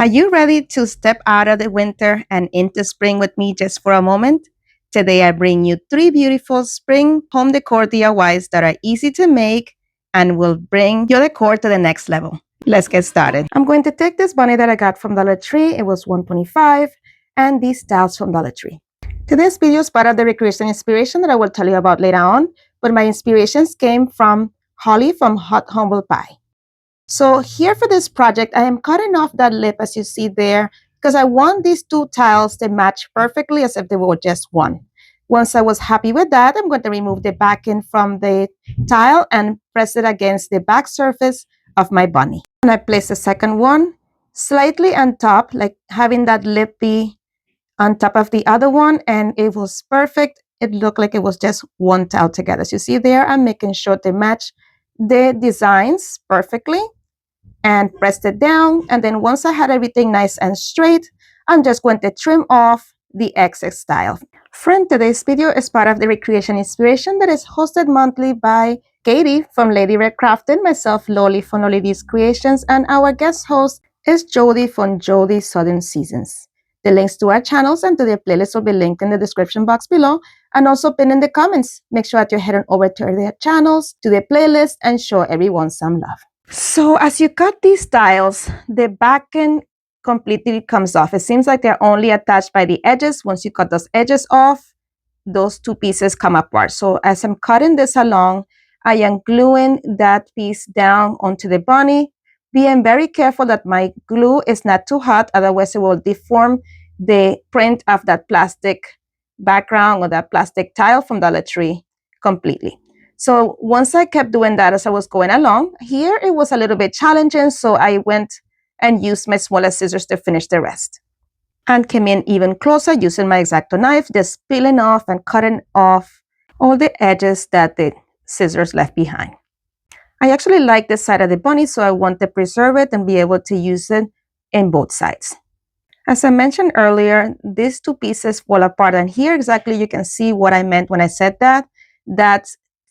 Are you ready to step out of the winter and into spring with me just for a moment? Today I bring you 3 beautiful spring home decor DIYs that are easy to make and will bring your decor to the next level. Let's get started. I'm going to take this bunny that I got from Dollar Tree. It was $1.25, and these tiles from Dollar Tree. Today's video is part of the recreation inspiration that I will tell you about later on, but my inspirations came from Holly from Hot Humble Pie. So here for this project, I am cutting off that lip as you see there because I want these two tiles to match perfectly as if they were just one. Once I was happy with that, I'm going to remove the backing from the tile and press it against the back surface of my bunny. And I place the second one slightly on top, like having that lip be on top of the other one, and it was perfect. It looked like it was just one tile together. As you see there, I'm making sure they match the designs perfectly and pressed it down. And then once I had everything nice and straight, I'm just going to trim off the excess tile. Friend, today's video is part of the Recreation Inspiration that is hosted monthly by Katie from Lady Red Crafting, myself, Loli from Loli's Creations, and our guest host is Jody from Jody Southern Seasons. The links to our channels and to their playlists will be linked in the description box below and also pinned in the comments. Make sure that you're heading over to their channels, to their playlist, and show everyone some love. So as you cut these tiles, the backing completely comes off. It seems like they're only attached by the edges. Once you cut those edges off, those two pieces come apart. So as I'm cutting this along, I am gluing that piece down onto the bunny, being very careful that my glue is not too hot, otherwise it will deform the print of that plastic background or that plastic tile from Dollar Tree completely. So once I kept doing that as I was going along, here it was a little bit challenging, so I went and used my smaller scissors to finish the rest. And came in even closer using my X-Acto knife, just peeling off and cutting off all the edges that the scissors left behind. I actually like this side of the bunny, so I want to preserve it and be able to use it in both sides. As I mentioned earlier, these two pieces fall apart, and here exactly you can see what I meant when I said that. That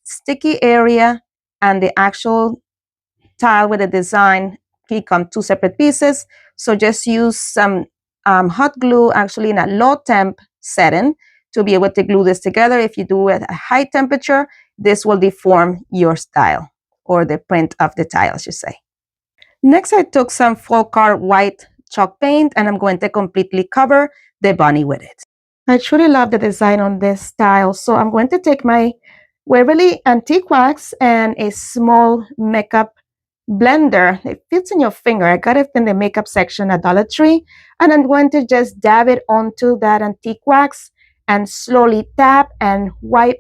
sticky area and the actual tile with the design become two separate pieces. So just use some hot glue, actually in a low temp setting, to be able to glue this together. If you do it at a high temperature, this will deform your style or the print of the tile, I should say. Next, I took some folk art white chalk paint and I'm going to completely cover the bunny with it. I truly love the design on this tile, so I'm going to take my Waverly Antique Wax and a small makeup blender. It fits in your finger. I got it in the makeup section at Dollar Tree, and I'm going to just dab it onto that antique wax and slowly tap and wipe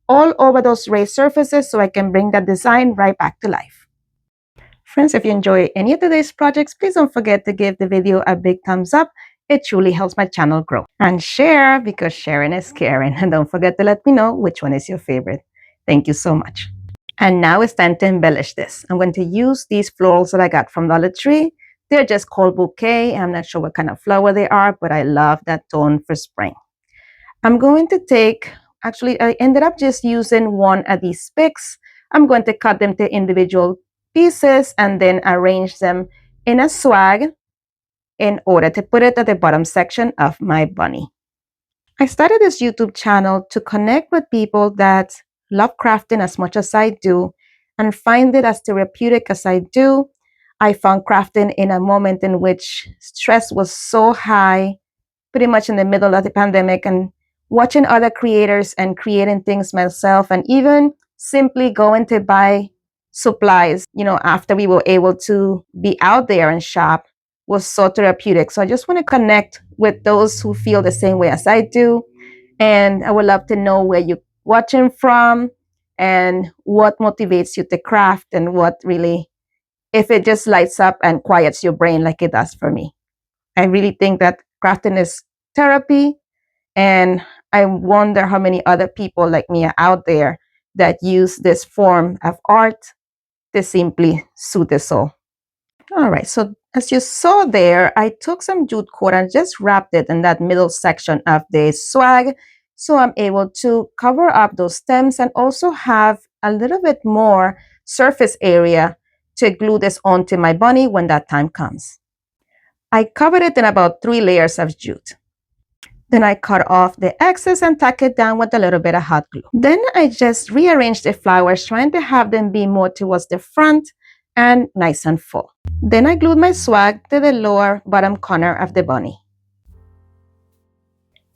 all over those raised surfaces so I can bring that design right back to life. Friends, if you enjoy any of today's projects, please don't forget to give the video a big thumbs up. It truly helps my channel grow. And share, because sharing is caring. And don't forget to let me know which one is your favorite. Thank you so much. And now it's time to embellish this. I'm going to use these florals that I got from Dollar Tree. They're just called bouquet. I'm not sure what kind of flower they are, but I love that tone for spring. I'm going to take, actually, I ended up just using one of these picks. I'm going to cut them to individual pieces and then arrange them in a swag in order to put it at the bottom section of my bunny. I started this YouTube channel to connect with people that love crafting as much as I do and find it as therapeutic as I do. I found crafting in a moment in which stress was so high, pretty much in the middle of the pandemic, and watching other creators and creating things myself, and even simply going to buy supplies, after we were able to be out there and shop, was so therapeutic. So I just want to connect with those who feel the same way as I do. And I would love to know where you're watching from and what motivates you to craft, and what really, if it just lights up and quiets your brain like it does for me. I really think that crafting is therapy, and I wonder how many other people like me are out there that use this form of art to simply soothe the soul. All right, so as you saw there, I took some jute cord and just wrapped it in that middle section of the swag, so I'm able to cover up those stems and also have a little bit more surface area to glue this onto my bunny when that time comes. I covered it in about 3 layers of jute. Then I cut off the excess and tack it down with a little bit of hot glue. Then I just rearranged the flowers, trying to have them be more towards the front and nice and full. Then I glued my swag to the lower bottom corner of the bunny.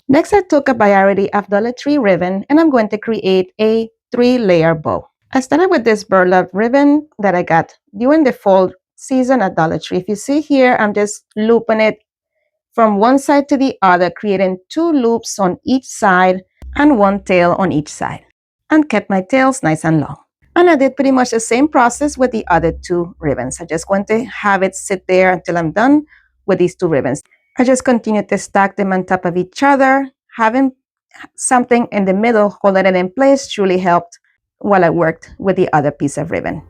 Next, I took a variety of Dollar Tree ribbon and I'm going to create a 3-layer bow. I started with this burlap ribbon that I got during the fall season at Dollar Tree. If you see here, I'm just looping it from one side to the other, creating 2 loops on each side and 1 tail on each side, and kept my tails nice and long. And I did pretty much the same process with the other 2 ribbons. I just going to have it sit there until I'm done with these 2 ribbons. I just continue to stack them on top of each other. Having something in the middle holding it in place truly helped while I worked with the other piece of ribbon.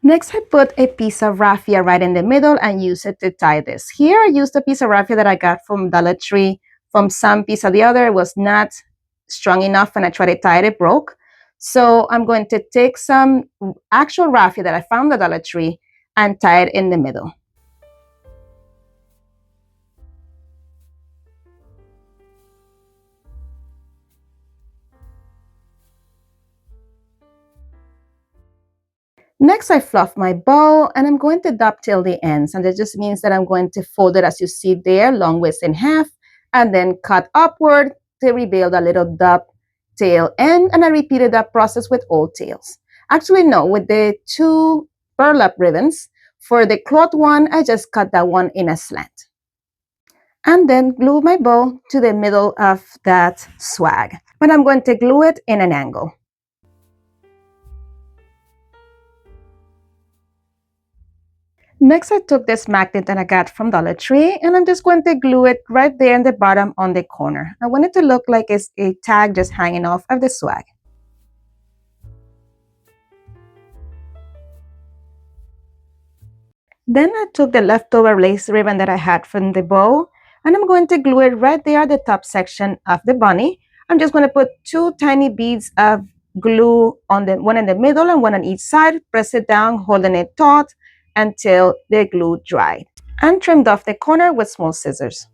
Next, I put a piece of raffia right in the middle and use it to tie this. Here, I used a piece of raffia that I got from Dollar Tree from some piece or the other. It was not strong enough when I tried to tie it, it broke. So I'm going to take some actual raffia that I found at Dollar Tree and tie it in the middle. Next, I fluff my bow and I'm going to dovetail the ends. And that just means that I'm going to fold it as you see there, long waist in half, and then cut upward to rebuild a little dovetail end. And I repeated that process with all tails. Actually, no, with the 2 burlap ribbons. For the cloth one, I just cut that one in a slant. And then glue my bow to the middle of that swag. But I'm going to glue it in an angle. Next, I took this magnet that I got from Dollar Tree and I'm just going to glue it right there in the bottom on the corner. I want it to look like it's a tag just hanging off of the swag. Then I took the leftover lace ribbon that I had from the bow and I'm going to glue it right there at the top section of the bunny. I'm just going to put 2 tiny beads of glue on the one in the middle and one on each side, press it down, holding it taut until the glue dried, and trimmed off the corner with small scissors.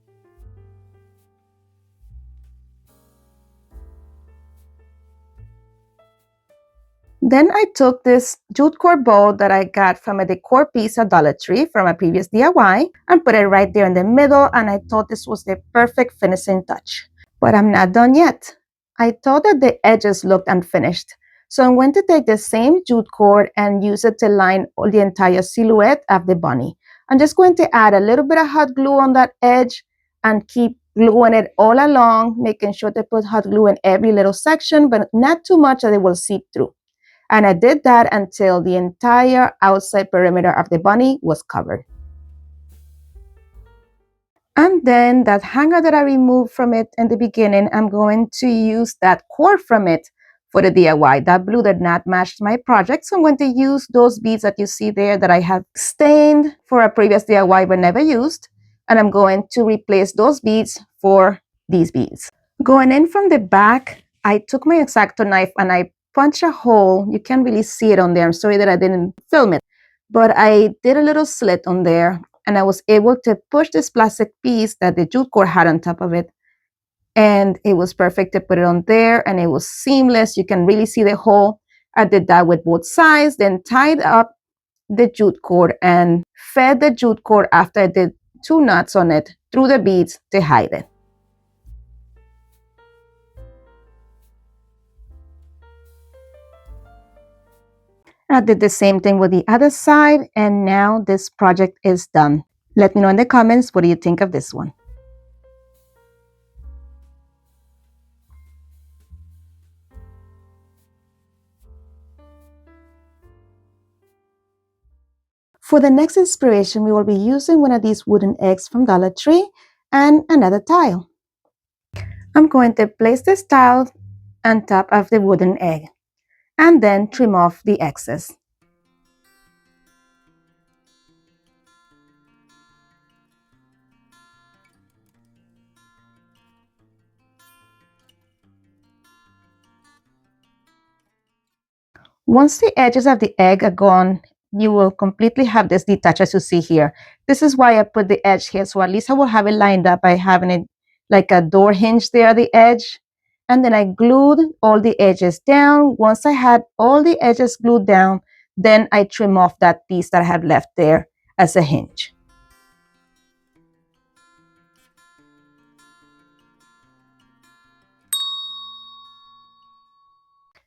Then I took this jute cord bow that I got from a Decor piece at Dollar Tree from a previous DIY and put it right there in the middle, and I thought this was the perfect finishing touch. But I'm not done yet. I thought that the edges looked unfinished. So I'm going to take the same jute cord and use it to line the entire silhouette of the bunny. I'm just going to add a little bit of hot glue on that edge and keep gluing it all along, making sure to put hot glue in every little section, but not too much that it will seep through. And I did that until the entire outside perimeter of the bunny was covered. And then that hanger that I removed from it in the beginning, I'm going to use that cord from it for the DIY. That blue did not match my project, so I'm going to use those beads that you see there that I have stained for a previous DIY but never used. And I'm going to replace those beads for these beads. Going in from the back, I took my X-Acto knife and I punched a hole. You can't really see it on there. I'm sorry that I didn't film it, but I did a little slit on there and I was able to push this plastic piece that the jute cord had on top of it. And it was perfect to put it on there and it was seamless. You can really see the hole. I did that with both sides, then tied up the jute cord and fed the jute cord after I did 2 knots on it through the beads to hide it. I did the same thing with the other side, and now this project is done. Let me know in the comments, what do you think of this one? For the next inspiration, we will be using one of these wooden eggs from Dollar Tree and another tile. I'm going to place this tile on top of the wooden egg and then trim off the excess. Once the edges of the egg are gone you will completely have this detached as you see here. This is why I put the edge here. So at least I will have it lined up by having it like a door hinge there at the edge. And then I glued all the edges down. Once I had all the edges glued down, then I trim off that piece that I had left there as a hinge.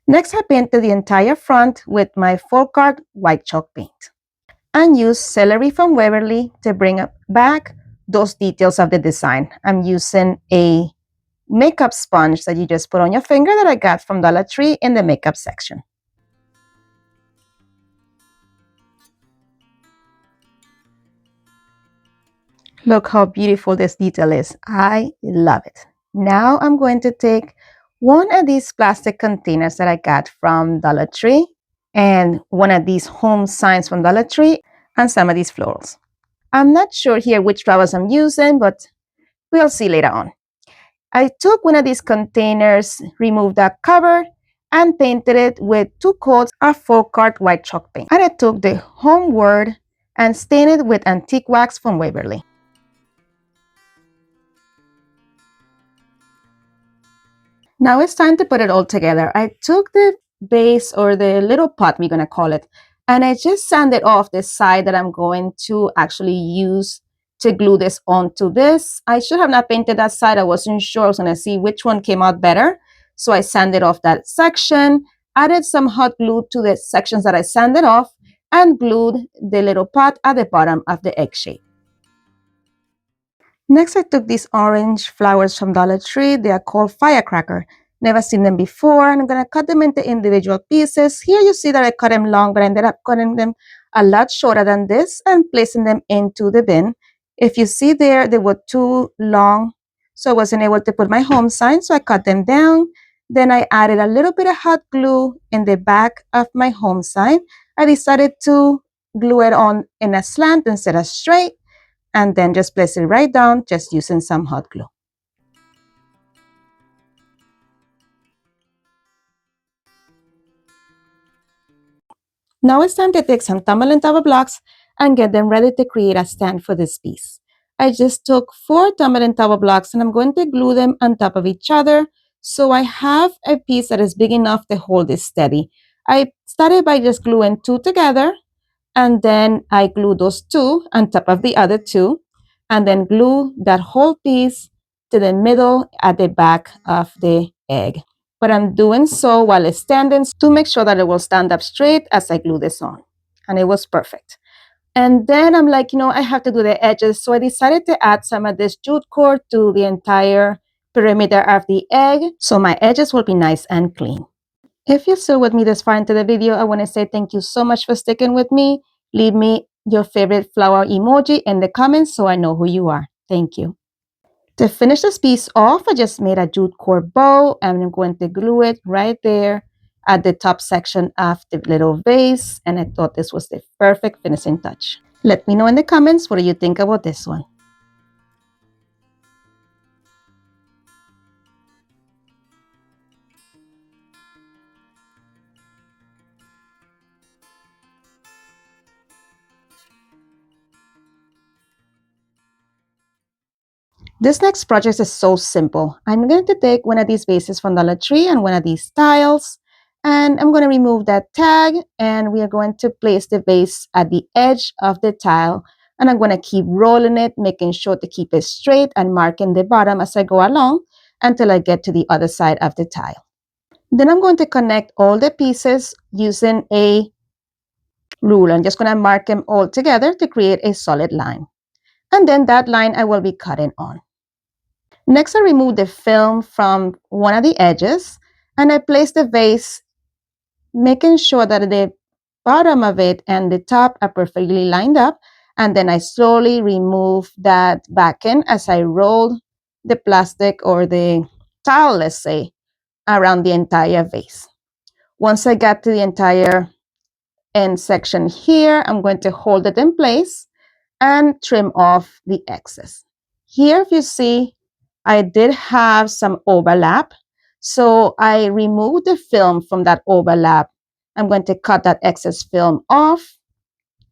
Next, I painted the entire front with my folk art white chalk paint and use celery from Waverly to bring back those details of the design. I'm using a makeup sponge that you just put on your finger that I got from Dollar Tree in the makeup section. Look how beautiful this detail is. I love it. Now I'm going to take one of these plastic containers that I got from Dollar Tree and one of these home signs from Dollar Tree and some of these florals. I'm not sure here which flowers I'm using, but we'll see later on. I took one of these containers, removed that cover, and painted it with 2 coats of folk art white chalk paint. And I took the home word and stained it with antique wax from Waverly. Now it's time to put it all together. I took the base or the little pot, we're going to call it, and I just sanded off the side that I'm going to actually use to glue this onto this. I should have not painted that side. I wasn't sure. I was going to see which one came out better. So I sanded off that section, added some hot glue to the sections that I sanded off, and glued the little pot at the bottom of the egg shape. Next, I took these orange flowers from Dollar Tree. They are called firecracker. Never seen them before. And I'm going to cut them into individual pieces. Here you see that I cut them long, but I ended up cutting them a lot shorter than this and placing them into the bin. If you see there, they were too long, so I wasn't able to put my home sign, so I cut them down. Then I added a little bit of hot glue in the back of my home sign. I decided to glue it on in a slant instead of straight, and then just place it right down just using some hot glue. Now it's time to take some tumbling tower blocks and get them ready to create a stand for this piece. I just took 4 tumbling tower blocks and I'm going to glue them on top of each other so I have a piece that is big enough to hold it steady. I started by just gluing 2 together, and then I glue those 2 on top of the other 2, and then glue that whole piece to the middle at the back of the egg. But I'm doing so while it's standing to make sure that it will stand up straight as I glue this on. And it was perfect. And then I'm like, I have to do the edges. So I decided to add some of this jute cord to the entire perimeter of the egg so my edges will be nice and clean. If you're still with me this far into the video, I want to say thank you so much for sticking with me. Leave me your favorite flower emoji in the comments so I know who you are. Thank you. To finish this piece off, I just made a jute cord bow and I'm going to glue it right there at the top section of the little vase, and I thought this was the perfect finishing touch. Let me know in the comments what do you think about this one. This next project is so simple. I'm going to take one of these vases from Dollar Tree and one of these tiles, and I'm going to remove that tag, and we are going to place the vase at the edge of the tile, and I'm going to keep rolling it, making sure to keep it straight and marking the bottom as I go along until I get to the other side of the tile. Then I'm going to connect all the pieces using a ruler. I'm just going to mark them all together to create a solid line. And then that line I will be cutting on. Next, I remove the film from one of the edges and I place the vase, making sure that the bottom of it and the top are perfectly lined up. And then I slowly remove that backing as I roll the plastic or the towel, let's say, around the entire vase. Once I get to the entire end section here, I'm going to hold it in place and trim off the excess. Here, if you see, I did have some overlap, so I removed the film from that overlap. I'm going to cut that excess film off,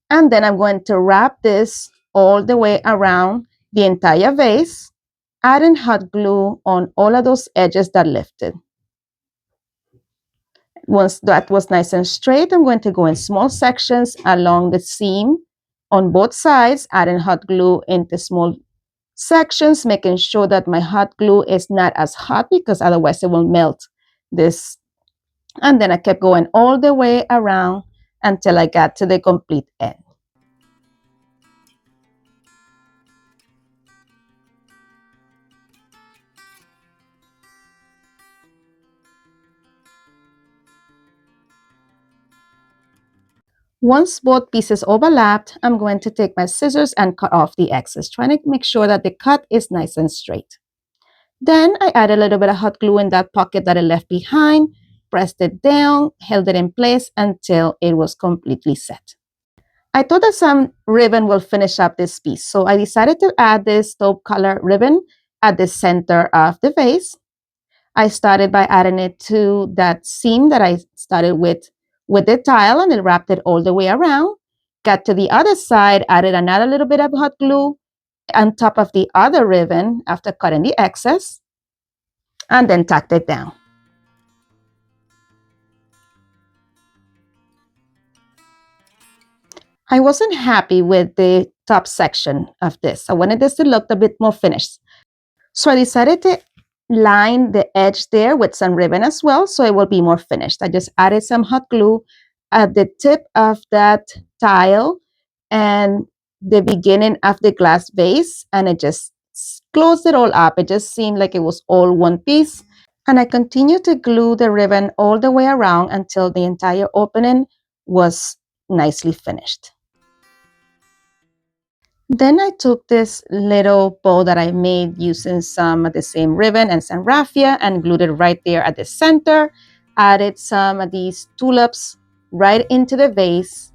And then I'm going to wrap this all the way around the entire vase, adding hot glue on all of those edges that lifted. Once that was nice and straight, I'm going to go in small sections along the seam on both sides, adding hot glue into small sections, making sure that my hot glue is not as hot because otherwise it will melt this. And then I kept going all the way around until I got to the complete end. Once both pieces overlapped, I'm going to take my scissors and cut off the excess, trying to make sure that the cut is nice and straight. Then I added a little bit of hot glue in that pocket that I left behind, pressed it down, held it in place until it was completely set. I thought that some ribbon will finish up this piece, so I decided to add this taupe color ribbon at the center of the vase. I started by adding it to that seam that I started with the tile and then wrapped it all the way around. Got to the other side, added another little bit of hot glue on top of the other ribbon after cutting the excess, and then tacked it down. I wasn't happy with the top section of this. I wanted this to look a bit more finished. So I decided to line the edge there with some ribbon as well, so it will be more finished. I just added some hot glue at the tip of that tile and the beginning of the glass vase, and it just closed it all up. It just seemed like it was all one piece. And I continued to glue the ribbon all the way around until the entire opening was nicely finished. Then I took this little bow that I made using some of the same ribbon and some raffia and glued it right there at the center. Added some of these tulips right into the vase,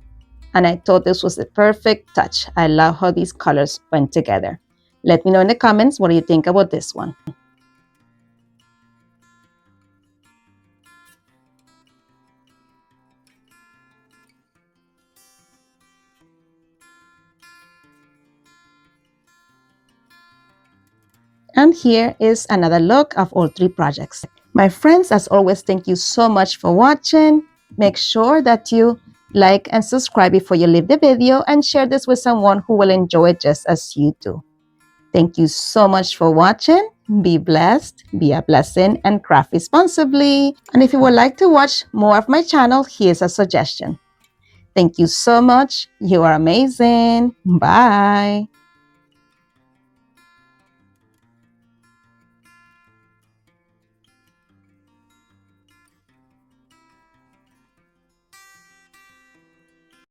and I thought this was the perfect touch. I love how these colors went together. Let me know in the comments what do you think about this one. And here is another look of all three projects. My friends, as always, thank you so much for watching. Make sure that you like and subscribe before you leave the video and share this with someone who will enjoy it just as you do. Thank you so much for watching. Be blessed, be a blessing, and craft responsibly. And if you would like to watch more of my channel, here's a suggestion. Thank you so much. You are amazing. Bye.